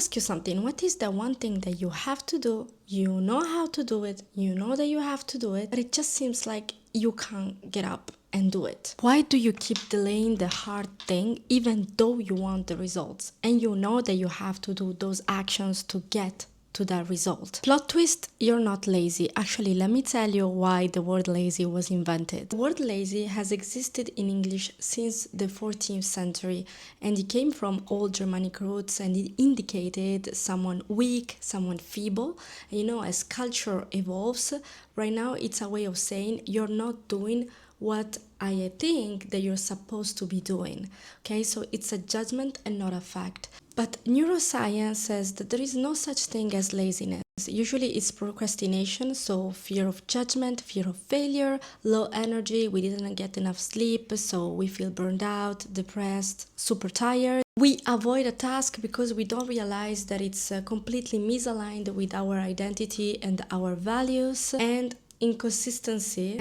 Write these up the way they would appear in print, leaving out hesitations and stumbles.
ask you something. What is the one thing that you have to do? You know how to do it. You know that you have to do it, but it just seems like you can't get up and do it. Why do you keep delaying the hard thing even though you want the results and you know that you have to do those actions to get to that result? Plot twist, you're not lazy. Actually, let me tell you why the word lazy was invented. The word lazy has existed in English since the 14th century, and it came from old Germanic roots, and it indicated someone weak, someone feeble. And you know, as culture evolves, right now it's a way of saying you're not doing what I think that you're supposed to be doing. Okay, so it's a judgment and not a fact. But neuroscience says that there is no such thing as laziness. Usually it's procrastination, so fear of judgment, fear of failure, low energy, we didn't get enough sleep, so we feel burned out, depressed, super tired. We avoid a task because we don't realize that it's completely misaligned with our identity and our values. And inconsistency,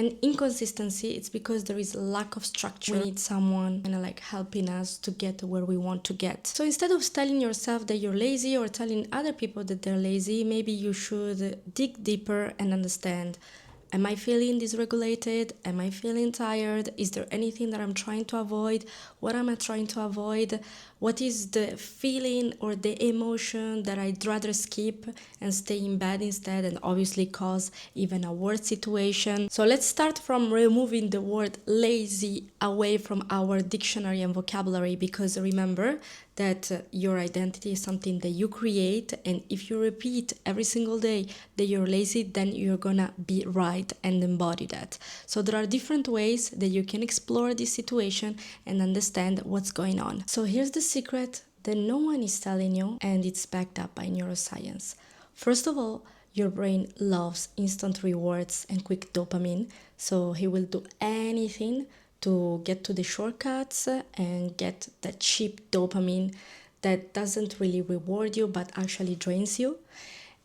it's because there is a lack of structure. We need someone kind of like helping us to get to where we want to get. So instead of telling yourself that you're lazy or telling other people that they're lazy, maybe you should dig deeper and understand, am I feeling dysregulated? Am I feeling tired? Is there anything that I'm trying to avoid? What am I trying to avoid? What is the feeling or the emotion that I'd rather skip and stay in bed instead, and obviously cause even a worse situation? So let's start from removing the word lazy away from our dictionary and vocabulary, because remember that your identity is something that you create, and if you repeat every single day that you're lazy, then you're gonna be right and embody that. So there are different ways that you can explore this situation and understand what's going on. So here's the secret that no one is telling you, and it's backed up by neuroscience. First of all, your brain loves instant rewards and quick dopamine, so he will do anything to get to the shortcuts and get that cheap dopamine that doesn't really reward you but actually drains you.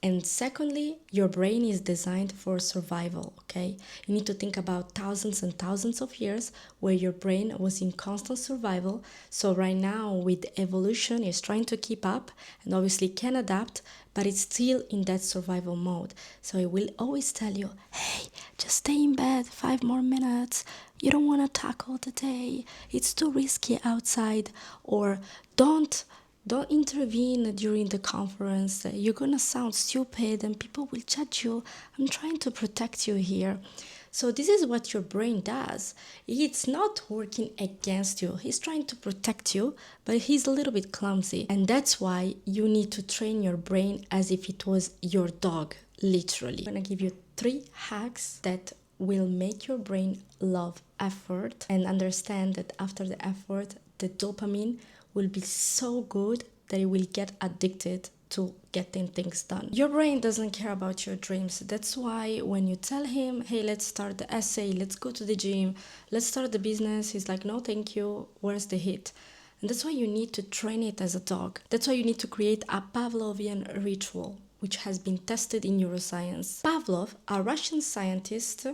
And secondly, your brain is designed for survival, okay? You need to think about thousands and thousands of years where your brain was in constant survival. So right now with evolution, it's trying to keep up and obviously can adapt, but it's still in that survival mode. So it will always tell you, hey, just stay in bed 5 more minutes. You don't want to tackle the day. It's too risky outside. Or don't intervene during the conference. You're gonna sound stupid and people will judge you. I'm trying to protect you here. So this is what your brain does. It's not working against you. He's trying to protect you, but he's a little bit clumsy. And that's why you need to train your brain as if it was your dog, literally. I'm gonna give you 3 hacks that will make your brain love effort and understand that after the effort, the dopamine will be so good that it will get addicted to getting things done. Your brain doesn't care about your dreams. That's why when you tell him, hey, let's start the essay, let's go to the gym, let's start the business, he's like, no, thank you, where's the hit? And that's why you need to train it as a dog. That's why you need to create a Pavlovian ritual, which has been tested in neuroscience. Pavlov, a Russian scientist,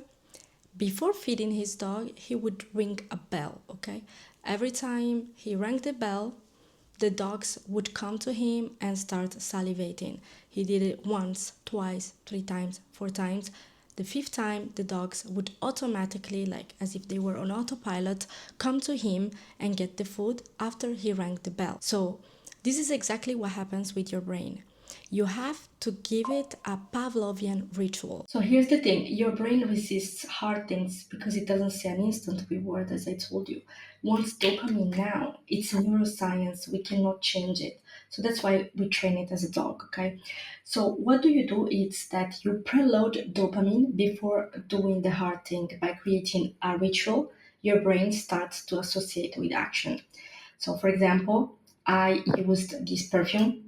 before feeding his dog, he would ring a bell, okay? Every time he rang the bell, the dogs would come to him and start salivating. He did it once, twice, 3 times, 4 times. The 5th time, the dogs would automatically, like as if they were on autopilot, come to him and get the food after he rang the bell. So this is exactly what happens with your brain. You have to give it a Pavlovian ritual. So here's the thing, your brain resists hard things because it doesn't see an instant reward, as I told you. Wants dopamine now. It's neuroscience, we cannot change it. So that's why we train it as a dog, okay? So what do? It's that you preload dopamine before doing the hard thing. By creating a ritual, your brain starts to associate with action. So for example, I used this perfume.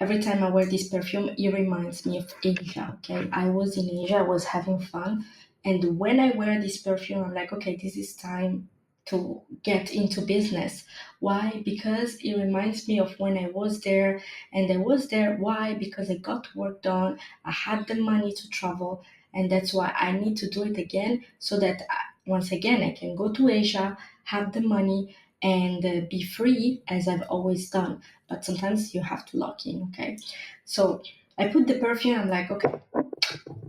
Every time I wear this perfume, it reminds me of Asia. Okay, I was in Asia, I was having fun, and when I wear this perfume, I'm like, okay, this is time to get into business. Why? Because it reminds me of when I was there, and I was there. Why? Because I got work done, I had the money to travel, and that's why I need to do it again so that once again I can go to Asia, have the money, and be free as I've always done. But sometimes you have to lock in, okay? So I put the perfume, I'm like, okay,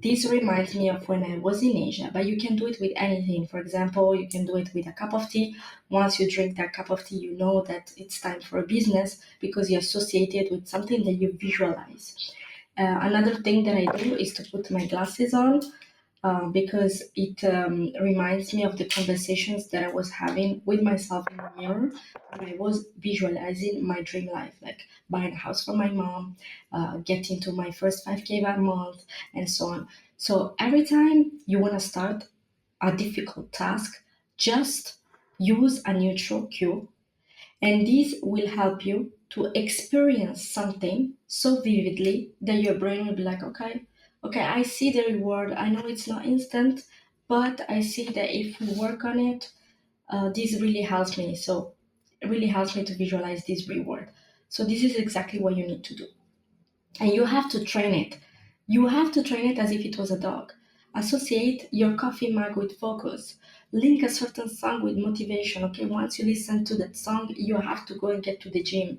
this reminds me of when I was in Asia, but you can do it with anything. For example, you can do it with a cup of tea. Once you drink that cup of tea, you know that it's time for a business because you associate it with something that you visualize. Another thing that I do is to put my glasses on because it reminds me of the conversations that I was having with myself in the mirror when I was visualizing my dream life, like buying a house for my mom, getting to my first 5K that month, and so on. So every time you want to start a difficult task, just use a neutral cue, and this will help you to experience something so vividly that your brain will be like, okay, okay, I see the reward. I know it's not instant, but I see that if we work on it, this really helps me. So it really helps me to visualize this reward. So this is exactly what you need to do. And you have to train it. You have to train it as if it was a dog. Associate your coffee mug with focus. Link a certain song with motivation. Okay, once you listen to that song, you have to go and get to the gym.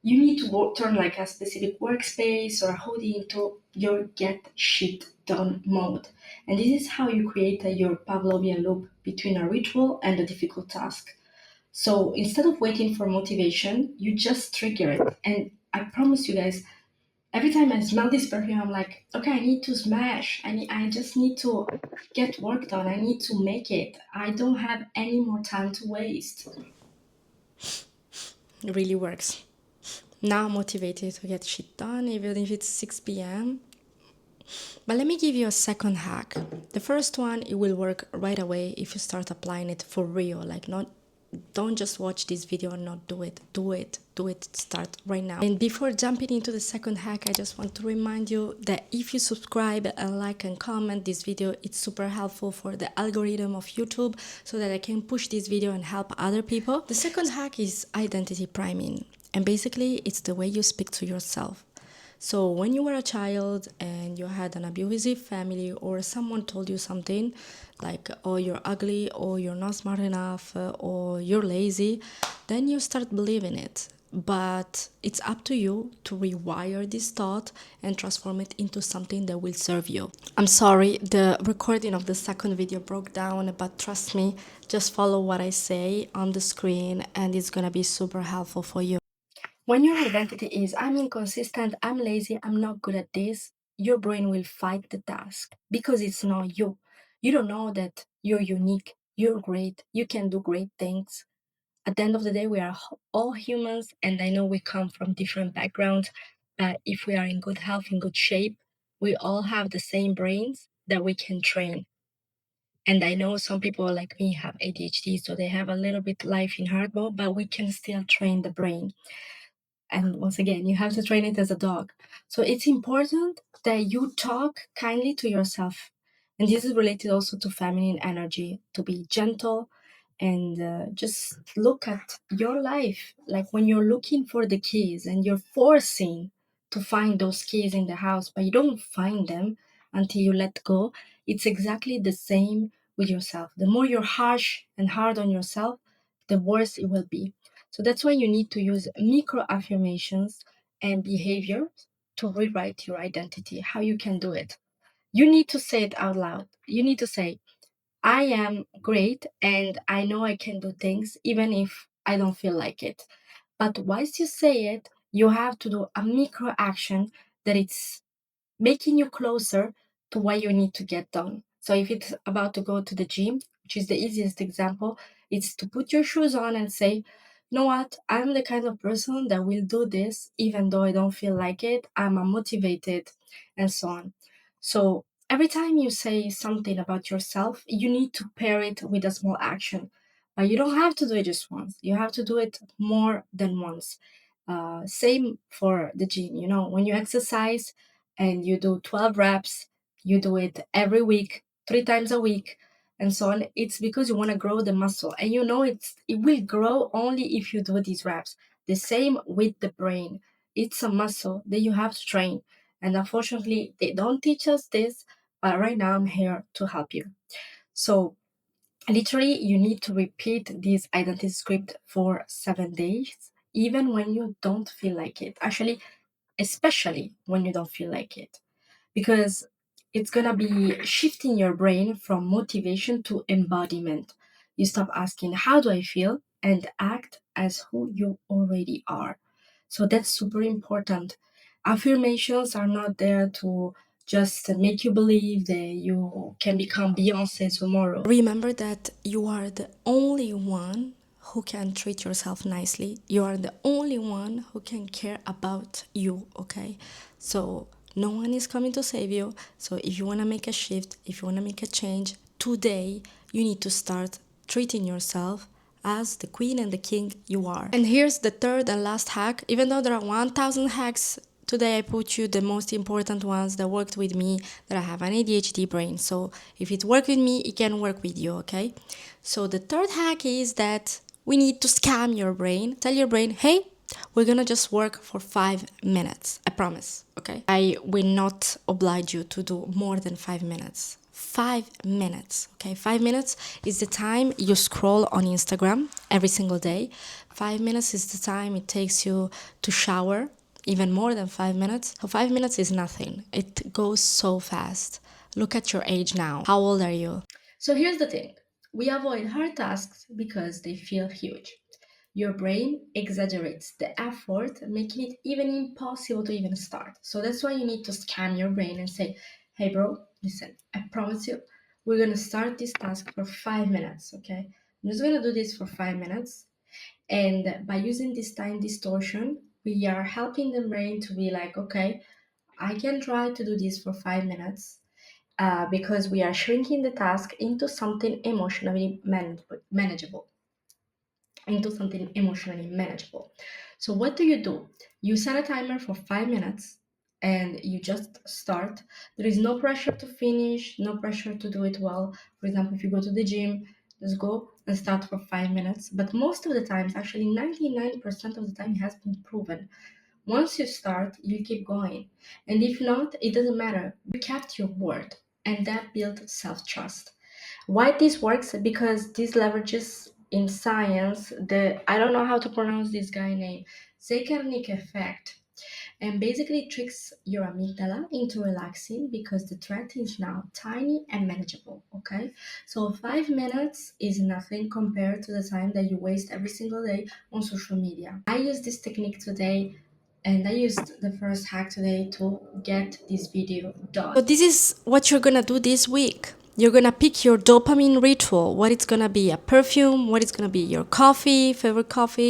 You need to turn like a specific workspace or a hoodie into your get shit done mode. And this is how you create your Pavlovian loop between a ritual and a difficult task. So instead of waiting for motivation, you just trigger it. And I promise you guys, every time I smell this perfume, I'm like, okay, I need to smash. I just need to get work done. I need to make it. I don't have any more time to waste. It really works. Now I'm motivated to get shit done, even if it's 6 p.m. But let me give you a second hack. The first one, it will work right away if you start applying it for real. Like, not, don't just watch this video and not do it. Do it. Do it. Start right now. And before jumping into the second hack, I just want to remind you that if you subscribe and like and comment this video, it's super helpful for the algorithm of YouTube so that I can push this video and help other people. The second hack is identity priming. And basically, it's the way you speak to yourself. So when you were a child and you had an abusive family or someone told you something like, oh, you're ugly, or you're not smart enough, or you're lazy, then you start believing it. But it's up to you to rewire this thought and transform it into something that will serve you. I'm sorry, the recording of the second video broke down, but trust me, just follow what I say on the screen and it's gonna be super helpful for you. When your identity is, I'm inconsistent, I'm lazy, I'm not good at this, your brain will fight the task because it's not you. You don't know that you're unique, you're great, you can do great things. At the end of the day, we are all humans, and I know we come from different backgrounds, but if we are in good health, in good shape, we all have the same brains that we can train. And I know some people like me have ADHD, so they have a little bit life in hard mode, but we can still train the brain. And once again, you have to train it as a dog. So it's important that you talk kindly to yourself. And this is related also to feminine energy, to be gentle and just look at your life. Like when you're looking for the keys and you're forcing to find those keys in the house, but you don't find them until you let go, it's exactly the same with yourself. The more you're harsh and hard on yourself, the worse it will be. So that's why you need to use micro affirmations and behaviors to rewrite your identity. How you can do it? You need to say it out loud. You need to say, I am great and I know I can do things even if I don't feel like it. But once you say it, you have to do a micro action that it's making you closer to what you need to get done. So if it's about to go to the gym, which is the easiest example, it's to put your shoes on and say, you know what, I'm the kind of person that will do this even though I don't feel like it. I'm motivated and so on. So every time you say something about yourself, you need to pair it with a small action. But you don't have to do it just once. You have to do it more than once. Same for the gym. You know, when you exercise, and you do 12 reps, you do it every week, 3 times a week, and so on. It's because you want to grow the muscle, and you know it will grow only if you do these reps. The same with the brain. It's a muscle that you have to train. And unfortunately, they don't teach us this, but right now I'm here to help you. So Literally, you need to repeat this identity script for 7 days, even when you don't feel like it. Actually, especially when you don't feel like it, because it's gonna be shifting your brain from motivation to embodiment. You stop asking, how do I feel? And act as who you already are. So that's super important. Affirmations are not there to just make you believe that you can become Beyonce tomorrow. Remember that you are the only one who can treat yourself nicely. You are the only one who can care about you, okay? So no one is coming to save you. So if you want to make a shift, if you want to make a change, today you need to start treating yourself as the queen and the king you are. And here's the third and last hack. Even though there are 1000 hacks, today I put you the most important ones that worked with me, that I have an ADHD brain. So if it worked with me, it can work with you, okay? So the third hack is that we need to scam your brain. Tell your brain, hey, we're gonna just work for 5 minutes. I promise, okay? I will not oblige you to do more than 5 minutes. 5 minutes, okay? 5 minutes is the time you scroll on Instagram every single day. 5 minutes is the time it takes you to shower, even more than 5 minutes. So 5 minutes is nothing. It goes so fast. Look at your age now. How old are you? So here's the thing. We avoid hard tasks because they feel huge. Your brain exaggerates the effort, making it even impossible to even start. So that's why you need to scan your brain and say, hey, bro, listen, I promise you, we're going to start this task for 5 minutes, okay? I'm just going to do this for 5 minutes. And by using this time distortion, we are helping the brain to be like, okay, I can try to do this for 5 minutes. Because we are shrinking the task into something emotionally manageable into something emotionally manageable. So, what do? You set a timer for 5 minutes and you just start. There is no pressure to finish, no pressure to do it well. For example, if you go to the gym, just go and start for 5 minutes. But most of the times, actually 99% of the time, it has been proven. Once you start, you keep going. And if not, it doesn't matter. You kept your word, and that built self trust. Why this works? Because this leverages in science the, I don't know how to pronounce this guy name, Zeigarnik effect, and basically tricks your amygdala into relaxing because the threat is now tiny and manageable. Okay, so 5 minutes is nothing compared to the time that you waste every single day on social media. I use this technique today, and I used the first hack today to get this video done. So this is what you're gonna do this week. You're gonna pick your dopamine ritual. What it's gonna be, a perfume, what it's gonna be, your coffee,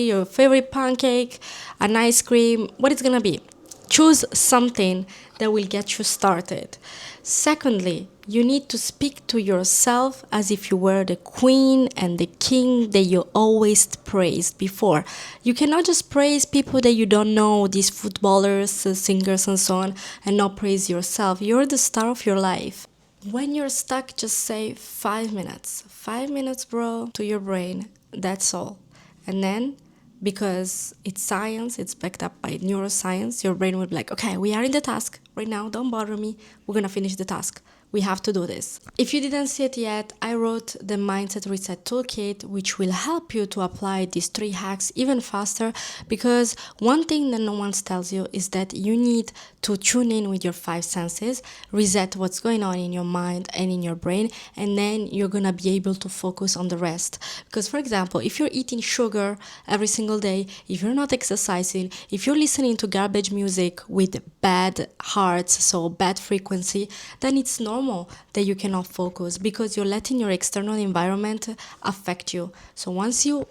your favorite pancake, an ice cream, what it's gonna be. Choose something that will get you started. Secondly, you need to speak to yourself as if you were the queen and the king that you always praised before. You cannot just praise people that you don't know, these footballers, singers, and so on, and not praise yourself. You're the star of your life. When you're stuck, just say 5 minutes. 5 minutes, bro, to your brain. That's all. And then, because it's science, it's backed up by neuroscience, your brain will be like, okay, we are in the task right now, don't bother me, we're gonna finish the task. We have to do this. If you didn't see it yet, I wrote the Mindset Reset Toolkit, which will help you to apply these 3 hacks even faster, because one thing that no one tells you is that you need to tune in with your 5 senses, reset what's going on in your mind and in your brain, and then you're gonna be able to focus on the rest. Because, for example, if you're eating sugar every single day, if you're not exercising, if you're listening to garbage music with bad hearts, so bad frequency, then it's normal that you cannot focus because you're letting your external environment affect you. So once you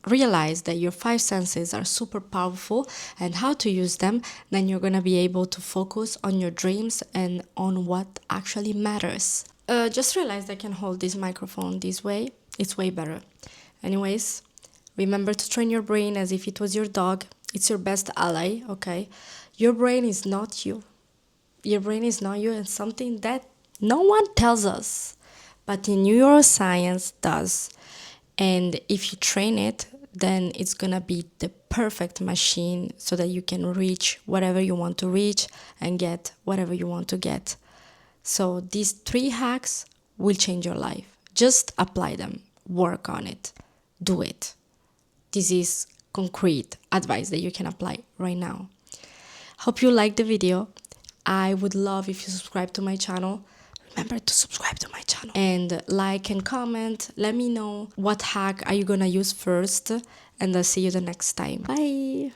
realize that your 5 senses are super powerful and how to use them, then you're going to be able to focus on your dreams and on what actually matters. Just realized I can hold this microphone this way. It's way better. Anyways, remember to train your brain as if it was your dog. It's your best ally, okay? Your brain is not you. Your brain is not you, and something that no one tells us, but the neuroscience does. And if you train it, then it's gonna be the perfect machine so that you can reach whatever you want to reach and get whatever you want to get. So these 3 hacks will change your life. Just apply them, work on it, do it. This is concrete advice that you can apply right now. Hope you liked the video. I would love if you subscribe to my channel. Remember to subscribe to my channel. And like and comment. Let me know what hack are you gonna use first. And I'll see you the next time. Bye!